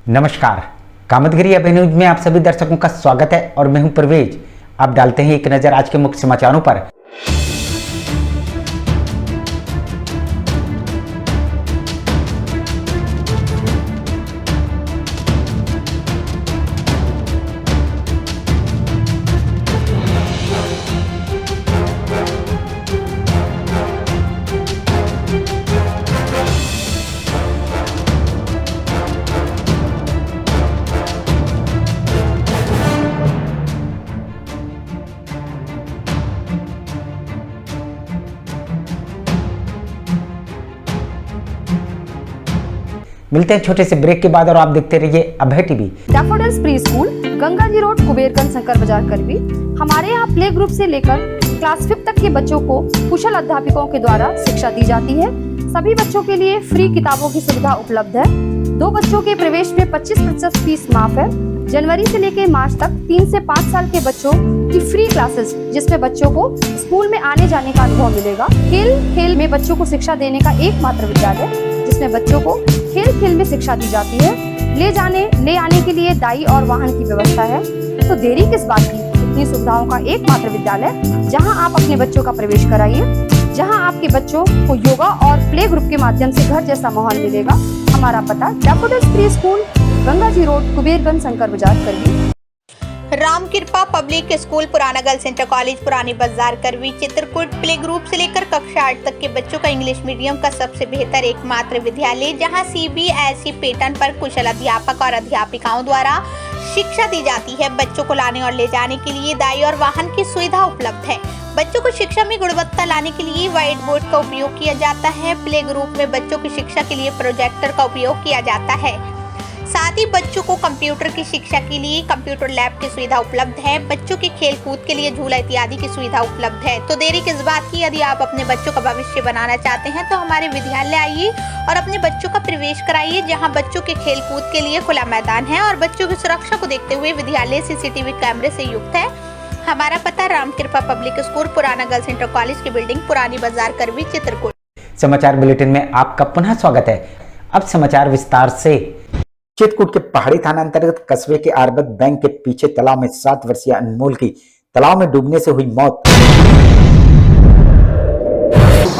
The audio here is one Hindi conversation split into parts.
नमस्कार, कामतगिरी अभिन्यूज में आप सभी दर्शकों का स्वागत है और मैं हूं परवेज। आप डालते हैं एक नजर आज के मुख्य समाचारों पर। मिलते हैं छोटे से ब्रेक के बाद और आप देखते रहिए Abhay TV. Daffodils pre school, Ganga ji road, Kuberganj, Shankar Bazaar, Karwi. हमारे यहाँ प्ले ग्रुप से लेकर क्लास 5 तक के बच्चों को कुशल अध्यापकों के द्वारा शिक्षा दी जाती है। सभी बच्चों के लिए फ्री किताबों की सुविधा उपलब्ध है। 2 बच्चों के प्रवेश में 25% फीस माफ है। जनवरी से लेकर मार्च तक 3 से 5 साल के बच्चों की फ्री क्लासेस, जिसमें बच्चों को स्कूल में आने जाने का अनुभव मिलेगा। खेल में बच्चों को शिक्षा देने का एकमात्र विद्यालय, जिसमें बच्चों को खेल में शिक्षा दी जाती है। ले आने के लिए दाई और वाहन की व्यवस्था है। तो देरी किस बात की, इतनी सुविधाओं का एकमात्र विद्यालय जहां आप अपने बच्चों का प्रवेश कराइए, जहां आपके बच्चों को योगा और प्ले ग्रुप के माध्यम से घर जैसा माहौल मिलेगा। हमारा पता daffodils pre school, Ganga ji road, Kuberganj, Shankar Bazaar, करवी। राम कृपा पब्लिक स्कूल, पुराना गर्ल्स इंटर कॉलेज, पुरानी बाजार, करवी, चित्रकूट। प्ले ग्रुप से लेकर कक्षा 8 तक के बच्चों का इंग्लिश मीडियम का सबसे बेहतर एकमात्र विद्यालय, जहां सीबीएसई पैटर्न पर कुशल अध्यापक और अध्यापिकाओं द्वारा शिक्षा दी जाती है। बच्चों को लाने और ले जाने के लिए दाई और वाहन की सुविधा उपलब्ध है। बच्चों को शिक्षा में गुणवत्ता लाने के लिए व्हाइट बोर्ड का उपयोग किया जाता है। प्ले ग्रुप में बच्चों की शिक्षा के लिए प्रोजेक्टर का उपयोग किया जाता है। साथ ही बच्चों को कंप्यूटर की शिक्षा के लिए कंप्यूटर लैब की सुविधा उपलब्ध है। बच्चों के खेल कूद के लिए झूला इत्यादि की सुविधा उपलब्ध है। तो देरी किस बात की, यदि आप अपने बच्चों का भविष्य बनाना चाहते हैं तो हमारे विद्यालय आइए और अपने बच्चों का प्रवेश कराइए, जहां बच्चों के खेल कूद के लिए खुला मैदान है और बच्चों की सुरक्षा को देखते हुए विद्यालय सीसीटीवी कैमरे से युक्त है। हमारा पता राम कृपा पब्लिक स्कूल, पुराना गर्ल्स इंटर कॉलेज की बिल्डिंग, पुरानी बाजार, करवी, चित्रकूट। समाचार बुलेटिन में आपका पुनः स्वागत है। अब समाचार विस्तार से। चित्रकूट के पहाड़ी थाना अंतर्गत कस्बे के आरबत बैंक के पीछे तालाब में 7 वर्षीय अनमोल की तालाब में डूबने से हुई मौत।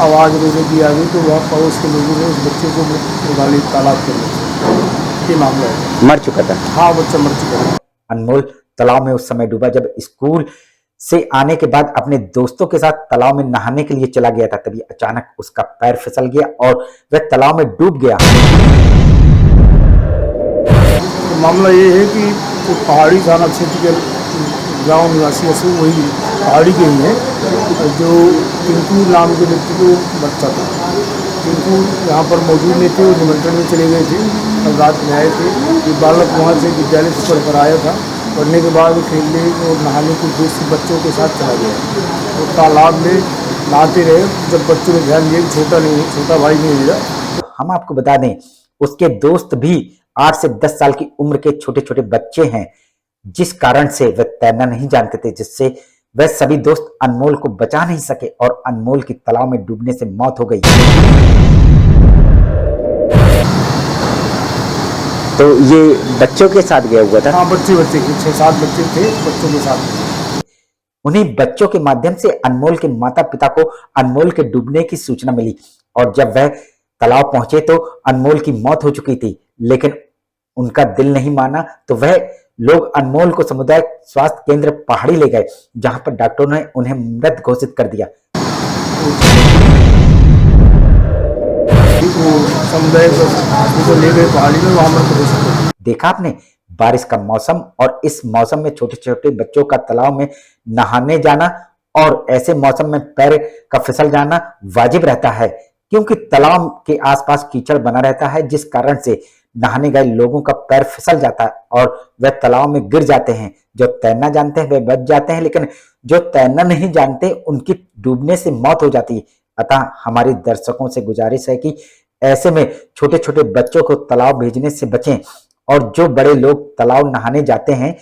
आवाज रोने की आ गई तो वहाँ पड़ोस के लोगों ने उस बच्चे को निकाली तालाब के अंदर। ये मामला है। मर चुका था। हाँ, बच्चा मर चुका है। अनमोल तालाब में उस समय डूबा जब स्कूल से आने के बाद अपने दोस्तों के साथ तालाब में नहाने के लिए चला गया था। तभी अचानक उसका पैर फिसल गया और वह तालाब में डूब गया। मामला ये है कि जो पहाड़ी थाना क्षेत्र के गांव निवासी है वही पहाड़ी के ही है, जो टिंकू नाम के व्यक्ति को बच्चा था। टिंकू यहाँ पर मौजूद नहीं थे, वो निमंत्रण में चले गए थे और रात में आए थे। ये बालक वहाँ से विद्यालय से पढ़कर आया था। पढ़ने के बाद खेलने और नहाने के उद्देश्य बच्चों के साथ चला गया और तालाब में नहाते रहे। जब बच्चों ने ध्यान दिया कि छोटा भाई नहीं है। हम आपको बता दें उसके दोस्त भी 8 से 10 साल की उम्र के छोटे छोटे बच्चे हैं, जिस कारण से वह तैरना नहीं जानते थे, जिससे वह सभी दोस्त अनमोल को बचा नहीं सके और अनमोल की तालाब में डूबने से मौत हो गई। तो ये बच्चों के साथ गया हुआ था? हाँ, बच्चे के 6-7 बच्चे थे, बच्चों के साथ। उन्हीं बच्चों के माध्यम से अनमोल के माता पिता को अनमोल के डूबने की सूचना मिली और जब वह तालाब पहुंचे तो अनमोल की मौत हो चुकी थी। लेकिन उनका दिल नहीं माना तो वह लोग अनमोल को सामुदायिक स्वास्थ्य केंद्र पहाड़ी ले गए, जहां पर डॉक्टरों ने उन्हें मृत घोषित कर दिया। ले गए पहाड़ी में, वहां पर देखा आपने, बारिश का मौसम और इस मौसम में छोटे छोटे बच्चों का तालाब में नहाने जाना और ऐसे मौसम में पैर का फिसल जाना वाजिब रहता है, क्योंकि तालाब के आसपास कीचड़ बना रहता है, जिस कारण से नहाने गए लोगों का पैर फिसल जाता है और वह तालाब में गिर जाते हैं। जो तैरना जानते हैं वे बच जाते हैं, लेकिन जो तैरना नहीं जानते उनकी डूबने से मौत हो जाती है। अतः हमारे दर्शकों से गुजारिश है कि ऐसे में छोटे छोटे बच्चों को तालाब भेजने से बचें और जो बड़े लोग तालाब नहाने जाते हैं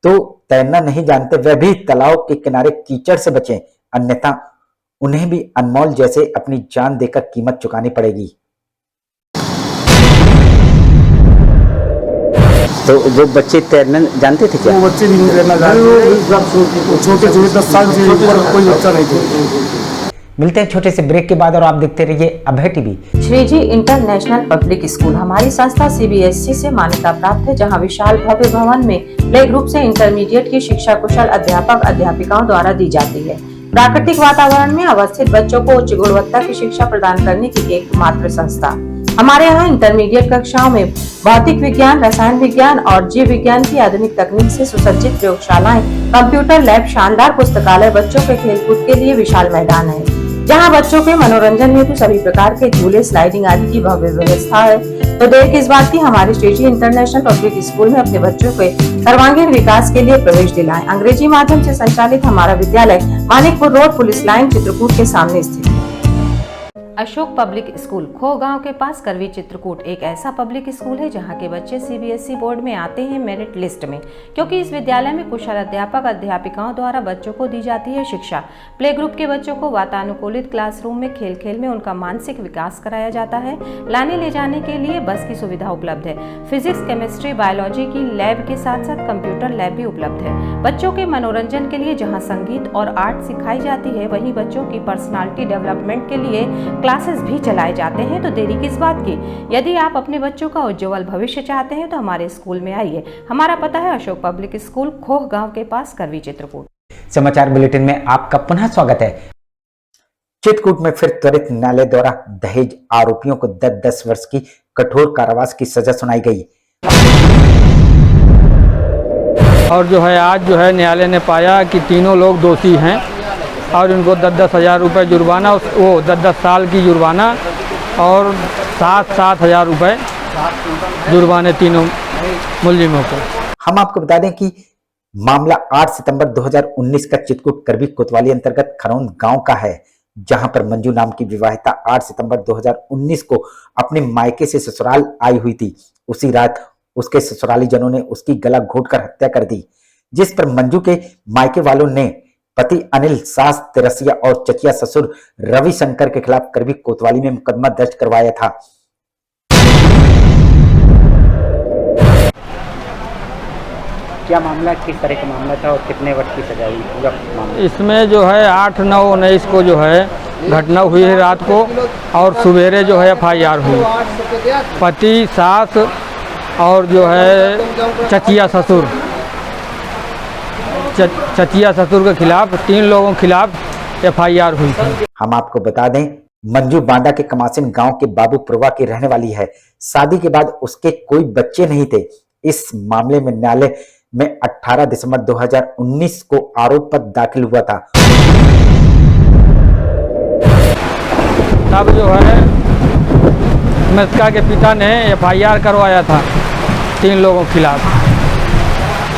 तो तैरना नहीं जानते वह भी तालाब के किनारे कीचड़ से बचें, अन्यथा उन्हें भी अनमोल जैसे अपनी जान देकर कीमत चुकानी पड़ेगी। तो वो बच्चे तैरना जानते थे क्या? वो बच्चे भी नहीं तैरना जानते, छोटे छोटे 10 साल से ऊपर कोई बच्चा नहीं थे। मिलते हैं छोटे से ब्रेक के बाद और आप देखते रहिए Abhay TV. Shreeji international public school हमारी संस्था CBSE से मान्यता प्राप्त है, जहां विशाल भव्य भवन में प्ले ग्रुप से इंटरमीडिएट की शिक्षा कुशल अध्यापक अध्यापिकाओं द्वारा दी जाती है। प्राकृतिक वातावरण में अवस्थित बच्चों को उच्च गुणवत्ता की शिक्षा प्रदान करने की एकमात्र संस्था। हमारे यहाँ इंटरमीडिएट कक्षाओं में भौतिक विज्ञान, रसायन विज्ञान और जीव विज्ञान की आधुनिक तकनीक से सुसज्जित प्रयोगशालाएं, कंप्यूटर लैब, शानदार पुस्तकालय, बच्चों के खेलकूद के लिए विशाल मैदान है, जहां बच्चों के मनोरंजन हेतु सभी प्रकार के झूले, स्लाइडिंग आदि की भव्य व्यवस्था है। तो देर किस बात की, हमारे श्रीजी इंटरनेशनल पब्लिक स्कूल में अपने बच्चों के सर्वांगीण विकास के लिए प्रवेश दिलाएं। अंग्रेजी माध्यम से संचालित हमारा विद्यालय Manikpur road, police line, Chitrakoot के सामने स्थित है। अशोक पब्लिक स्कूल खो गांव के पास करवी, चित्रकूट एक ऐसा पब्लिक स्कूल है जहां के बच्चे CBSE बोर्ड में आते हैं मेरिट लिस्ट में, क्योंकि इस विद्यालय में कुशल अध्यापक अध्यापिकाओं द्वारा बच्चों को दी जाती है शिक्षा। प्ले ग्रुप के बच्चों को वातानुकूलित क्लासरूम में खेल खेल में उनका मानसिक विकास कराया जाता है। लाने ले जाने के लिए बस की सुविधा उपलब्ध है। फिजिक्स, केमिस्ट्री, बायोलॉजी की लैब के साथ साथ कंप्यूटर लैब भी उपलब्ध है। बच्चों के मनोरंजन के लिए जहाँ संगीत और आर्ट सिखाई जाती है, वहीं बच्चों की पर्सनालिटी डेवलपमेंट के लिए क्लासेस भी चलाए जाते हैं। तो देरी किस बात की, यदि आप अपने बच्चों का उज्जवल भविष्य चाहते हैं तो हमारे स्कूल में आइए। हमारा पता है अशोक पब्लिक स्कूल, खोह गांव के पास, करवी, चित्रकूट। समाचार बुलेटिन में आपका पुनः स्वागत है। चित्रकूट में फिर त्वरित न्यायालय द्वारा दहेज आरोपियों को 10 वर्ष की कठोर कारावास की सजा सुनाई गई। और जो है आज जो है न्यायालय ने पाया कि तीनों लोग दोषी हैं और इनको 10-10 हज़ार रुपये जुर्माना, वो 10-10 साल की जुर्माना और 7-7 हज़ार रुपये जुर्माने तीनों मुलजिमों को। हम आपको बता दें कि मामला 8 सितंबर 2019 का चित्रकूट करवी कोतवाली अंतर्गत खरौंद गांव का है, जहां पर मंजू नाम की विवाहिता 8 सितंबर 2019 को अपने मायके से ससुराल आई हुई थी। उसी रात उसके ससुराली जनों ने उसकी गला घोंटकर हत्या कर दी, जिस पर मंजू के मायके वालों ने पति अनिल, सास तेरसिया और चचिया ससुर रविशंकर के खिलाफ करवी कोतवाली में मुकदमा दर्ज करवाया था। क्या मामला, किस तरह का मामला था और कितने वर्ष की सजा हुई पूरा मामला? इसमें जो है 8-9-19 को जो है घटना हुई है रात को, और सवेरे जो है FIR हुई। पति, सास और जो है चचिया ससुर, चचिया ससुर के खिलाफ 3 लोगों के खिलाफ FIR हुई थी। हम आपको बता दें, मंजू बांडा के कमासिन गांव के बाबूपुरवा की रहने वाली है। शादी के बाद उसके कोई बच्चे नहीं थे। इस मामले में न्यायालय में 18 दिसंबर 2019 को आरोप पत्र दाखिल हुआ था। तब जो है मृतका के पिता ने FIR करवाया था 3 लोगों के खिलाफ।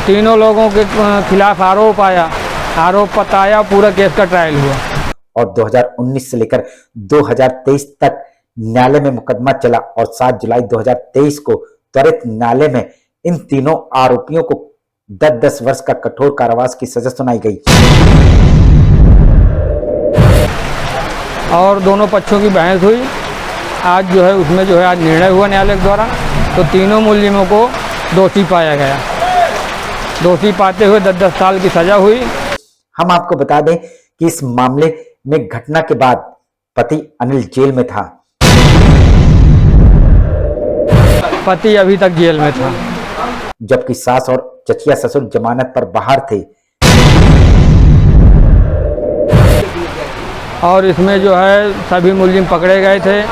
तीनों लोगों के खिलाफ आरोप आया, आरोप पत्र आया, पूरा केस का ट्रायल हुआ। और 2019 से लेकर 2023 तक न्यायालय में मुकदमा चला और 7 जुलाई 2023 को त्वरित न्यायालय में इन तीनों आरोपियों को 10-10 वर्ष का कठोर कारावास की सजा सुनाई गई। और दोनों पक्षों की बहस हुई। आज जो है उसमें जो है आज निर्णय हुआ न्यायालय द्वारा, तो तीनों मुलजिमों को दोषी पाया गया। दोषी पाते हुए 10-10 साल की सजा हुई। हम आपको बता दें कि इस मामले में घटना के बाद पति अनिल जेल में था। पति अभी तक जेल में था, जबकि सास और चचिया ससुर जमानत पर बाहर थे। और इसमें जो है सभी मुलजिम पकड़े गए थे।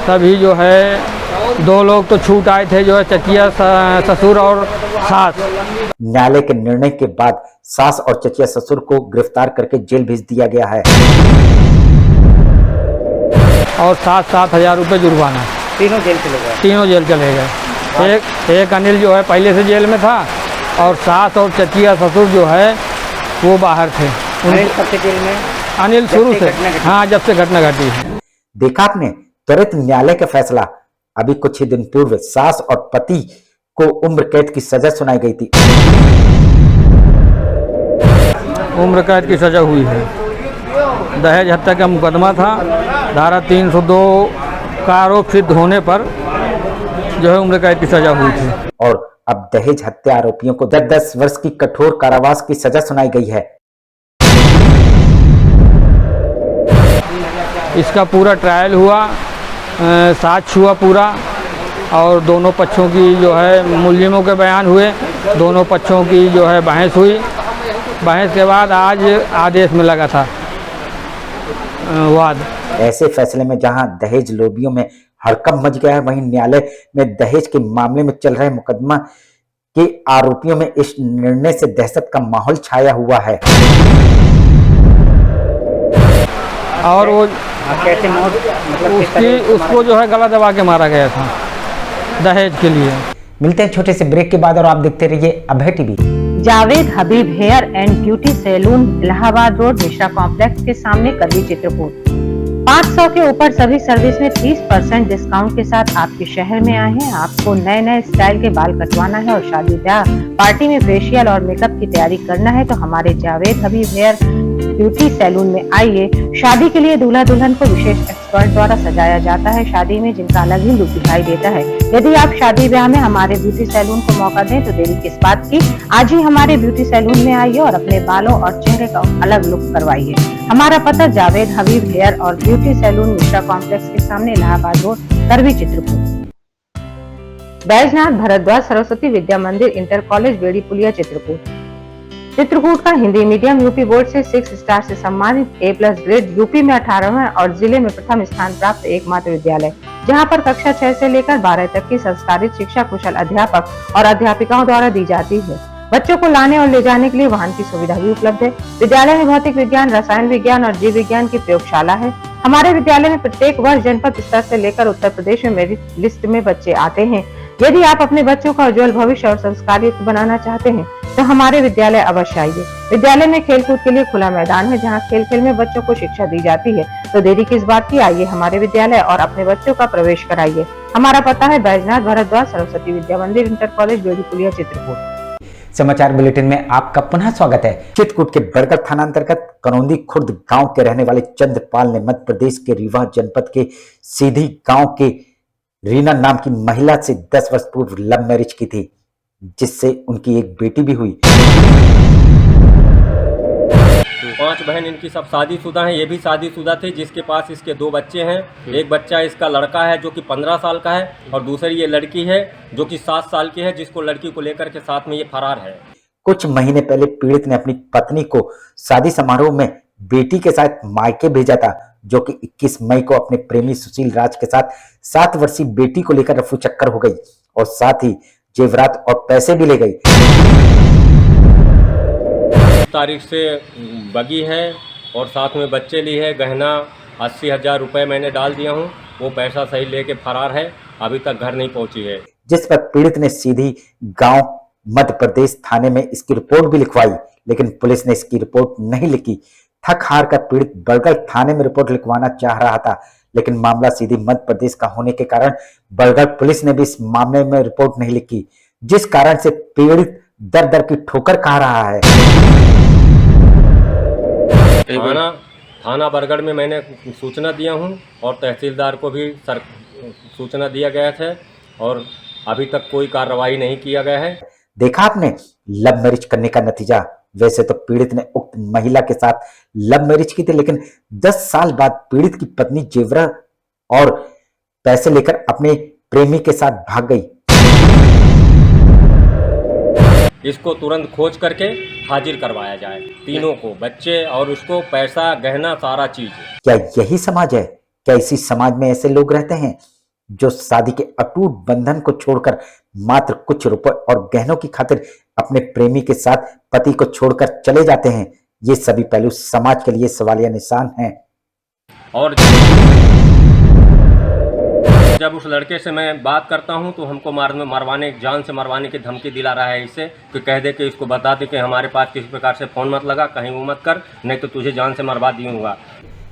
सभी जो है 2 लोग तो छूट आए थे, जो है चचिया ससुर और सास। न्यायालय के निर्णय के बाद सास और चचिया ससुर को गिरफ्तार करके जेल भेज दिया गया है और 7-7 हज़ार रुपये जुर्माना। तीनों जेल चले गए। तीनों जेल चले गए। एक अनिल जो है पहले से जेल में था और सास और चचिया ससुर जो है वो बाहर थे। अनिल कब से जेल में? अनिल शुरू से, हाँ, जब से घटना घटी है। देखा आपने त्वरित न्यायालय का फैसला। अभी कुछ ही दिन पूर्व सास और पति को उम्र कैद की सजा सुनाई गई थी। उम्र कैद की सजा हुई है। दहेज हत्या का मुकदमा था। धारा 302 का आरोप सिद्ध होने पर जो है उम्र कैद की सजा हुई थी। और अब दहेज हत्या आरोपियों को 10-10 वर्ष की कठोर कारावास की सजा सुनाई गई है। इसका पूरा ट्रायल हुआ, साक्ष्य हुआ पूरा, और दोनों पक्षों की जो है मुलजिमों के बयान हुए, दोनों पक्षों की जो है बहस हुई। बहस के बाद आज आदेश में लगा था वाद। ऐसे फैसले में जहां दहेज लोभियों में हड़कंप मच गया है, वहीं न्यायालय में दहेज के मामले में चल रहे मुकदमा के आरोपियों में इस निर्णय से दहशत का माहौल छाया हुआ है। और वो कैसे मौत, मतलब उसको जो है गला दबा के मारा गया था दहेज के लिए। मिलते हैं छोटे से ब्रेक के बाद और आप देखते रहिए Abhay TV. Javed Habib hair and beauty salon, Allahabad road, Mishra complex के सामने, करवी, चित्रकूट। 500 के ऊपर सभी सर्विस में 30% डिस्काउंट के साथ आपके शहर में आए हैं। आपको नए नए स्टाइल के बाल कटवाना है और शादी ब्याह पार्टी में फेशियल और मेकअप की तैयारी करना है तो हमारे Javed Habib hair beauty salon में आइए। शादी के लिए दूल्हा दुल्हन को विशेष एक्सपर्ट द्वारा सजाया जाता है, शादी में जिनका अलग ही लुक दिखाई देता है। यदि आप शादी ब्याह में हमारे ब्यूटी सैलून को मौका दें तो देरी किस बात की, आज ही हमारे ब्यूटी सैलून में आइए और अपने बालों और चेहरे का अलग लुक करवाइए। हमारा पता जावेद हबीब हेयर और ब्यूटी सैलून, मिश्रा कॉम्प्लेक्स के सामने, इलाहाबाद रोड, करवी, चित्रकूट। बैजनाथ भारद्वाज सरस्वती विद्या मंदिर इंटर कॉलेज, बेड़ी पुलिया, चित्रकूट। चित्रकूट का हिंदी मीडियम यूपी बोर्ड से 6 स्टार से सम्मानित A+ ग्रेड, यूपी में 18वां और जिले में प्रथम स्थान प्राप्त एकमात्र विद्यालय, जहां पर कक्षा 6 से लेकर 12 तक की संस्कारित शिक्षा कुशल अध्यापक और अध्यापिकाओं द्वारा दी जाती है। बच्चों को लाने और ले जाने के लिए वाहन की सुविधा भी उपलब्ध है। विद्यालय में भौतिक विज्ञान, रसायन विज्ञान और जीव विज्ञान की प्रयोगशाला है। हमारे विद्यालय में प्रत्येक वर्ष जनपद स्तर से लेकर उत्तर प्रदेश में मेरिट लिस्ट में बच्चे आते हैं। यदि आप अपने बच्चों का उज्जवल भविष्य और संस्कार युक्त बनाना चाहते हैं तो हमारे विद्यालय अवश्य आइए। विद्यालय में खेलकूद के लिए खुला मैदान है, जहां खेल खेल में बच्चों को शिक्षा दी जाती है। तो देरी किस बात की, आइए हमारे विद्यालय और अपने बच्चों का प्रवेश कराइए। हमारा पता है बैजनाथ भारद्वाज सरस्वती विद्या मंदिर इंटर कॉलेज, बेड़ी पुलिया, चित्रकूट। समाचार बुलेटिन में आपका पुनः स्वागत है। चित्रकूट के बरगढ़ थाना अंतर्गत करौंदी खुर्द गांव के रहने वाले चंद्रपाल ने मध्य प्रदेश के रीवा जनपद के सीधी गांव के रीना नाम की महिला से 10 वर्ष पूर्व लव मैरिज की थी, जिससे उनकी एक बेटी भी हुई। 5 बहन इनकी सब शादीशुदा हैं, ये भी शादीशुदा थे, जिसके पास इसके 2 बच्चे हैं। एक बच्चा इसका लड़का है जो कि 15 साल का है और दूसरी ये लड़की है जो कि 7 साल की है, जिसको लड़की को लेकर के साथ में ये फरार है। कुछ महीने पहले पीड़ित ने अपनी पत्नी को शादी समारोह में बेटी के साथ मायके भेजा था, जो कि 21 मई को अपने प्रेमी सुशील राज के साथ 7 वर्षीय बेटी को लेकर रफू चक्कर हो गई और साथ ही जेवरात और पैसे भी ले गई। तारीख से बगी है और साथ में बच्चे ली है। गहना 80,000 रुपये मैंने डाल दिया हूँ, वो पैसा सही लेके फरार है, अभी तक घर नहीं पहुँची है। जिस पर पीड़ित ने सीधी गांव मध्य प्रदेश थाने में इसकी रिपोर्ट भी लिखवाई, लेकिन पुलिस ने इसकी रिपोर्ट नहीं लिखी। थक हार कर पीड़ित बरगढ़ थाने में रिपोर्ट लिखवाना चाह रहा था, लेकिन मामला सीधी मध्य प्रदेश का होने के कारण बरगढ़ पुलिस ने भी इस मामले में रिपोर्ट नहीं लिखी, जिस कारण से पीड़ित दर दर की ठोकर खा रहा है। थाना बरगढ़ में मैंने सूचना दिया हूं और तहसीलदार को भी सूचना दिया गया था और अभी तक कोई कार्रवाई नहीं किया गया है। देखा आपने लव मैरिज करने का नतीजा। वैसे तो पीड़ित ने उक्त महिला के साथ लव मैरिज की थी, लेकिन 10 साल बाद पीड़ित की पत्नी जेवरात और पैसे लेकर अपने प्रेमी के साथ भाग गई। इसको तुरंत खोज करके हाजिर करवाया जाए, तीनों को, बच्चे और उसको, पैसा, गहना, सारा चीज। क्या यही समाज है? क्या इसी समाज में ऐसे लोग रहते हैं जो शादी के अटूट बंधन को छोड़कर मात्र कुछ रुपए और गहनों की खातिर अपने प्रेमी के साथ पति को छोड़कर चले जाते हैं? ये सभी पहलू समाज के लिए सवालिया निशान हैं। और जब उस लड़के से मैं बात करता हूं तो हमको मरवाने, जान से मरवाने की धमकी दिला रहा है इससे, कि कह दे कि इसको बता दे कि हमारे पास किसी प्रकार से फोन मत लगा, कहीं वो मत कर, नहीं तो तुझे जान से मरवा दूंगा।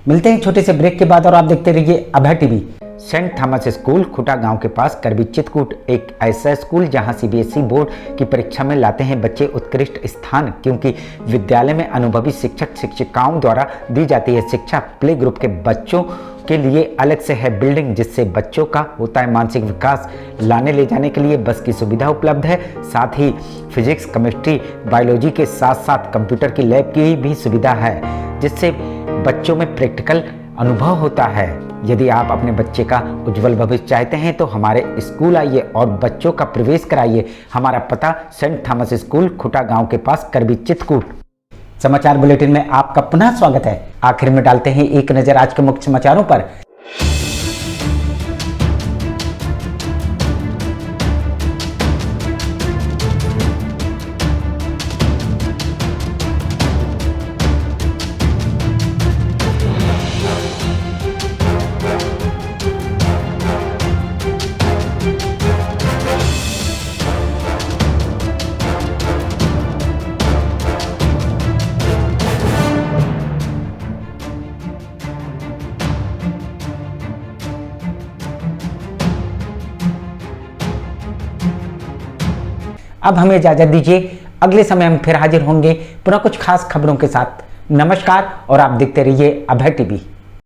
मिलते हैं छोटे से ब्रेक के बाद और आप देखते रहिए Abhay TV. Saint Thomas school खुटा गांव के पास करवी चित्रकूट एक ऐसा स्कूल जहां CBSE बोर्ड की परीक्षा में लाते हैं बच्चे उत्कृष्ट स्थान, क्योंकि विद्यालय में अनुभवी शिक्षक शिक्षिकाओं द्वारा दी जाती है शिक्षा। प्ले ग्रुप के बच्चों उसके लिए अलग से है बिल्डिंग, जिससे बच्चों का होता है मानसिक विकास। लाने ले जाने के लिए बस की सुविधा उपलब्ध है। साथ ही फिजिक्स, केमिस्ट्री, बायोलॉजी के साथ साथ कंप्यूटर की लैब की भी सुविधा है, जिससे बच्चों में प्रैक्टिकल अनुभव होता है। यदि आप अपने बच्चे का उज्जवल भविष्य चाहते हैं तो हमारे स्कूल आइए और बच्चों का प्रवेश कराइए। हमारा पता सेंट थॉमस स्कूल, खुटा गांव के पास, करबी, चित्रकूट। समाचार बुलेटिन में आपका पुनः स्वागत है। आखिर में डालते हैं एक नजर आज के मुख्य समाचारों पर। अब हमें इजाजत दीजिए। अगले समय हम फिर हाजिर होंगे पुनः कुछ खास खबरों के साथ। नमस्कार और आप देखते रहिए अभय टीवी।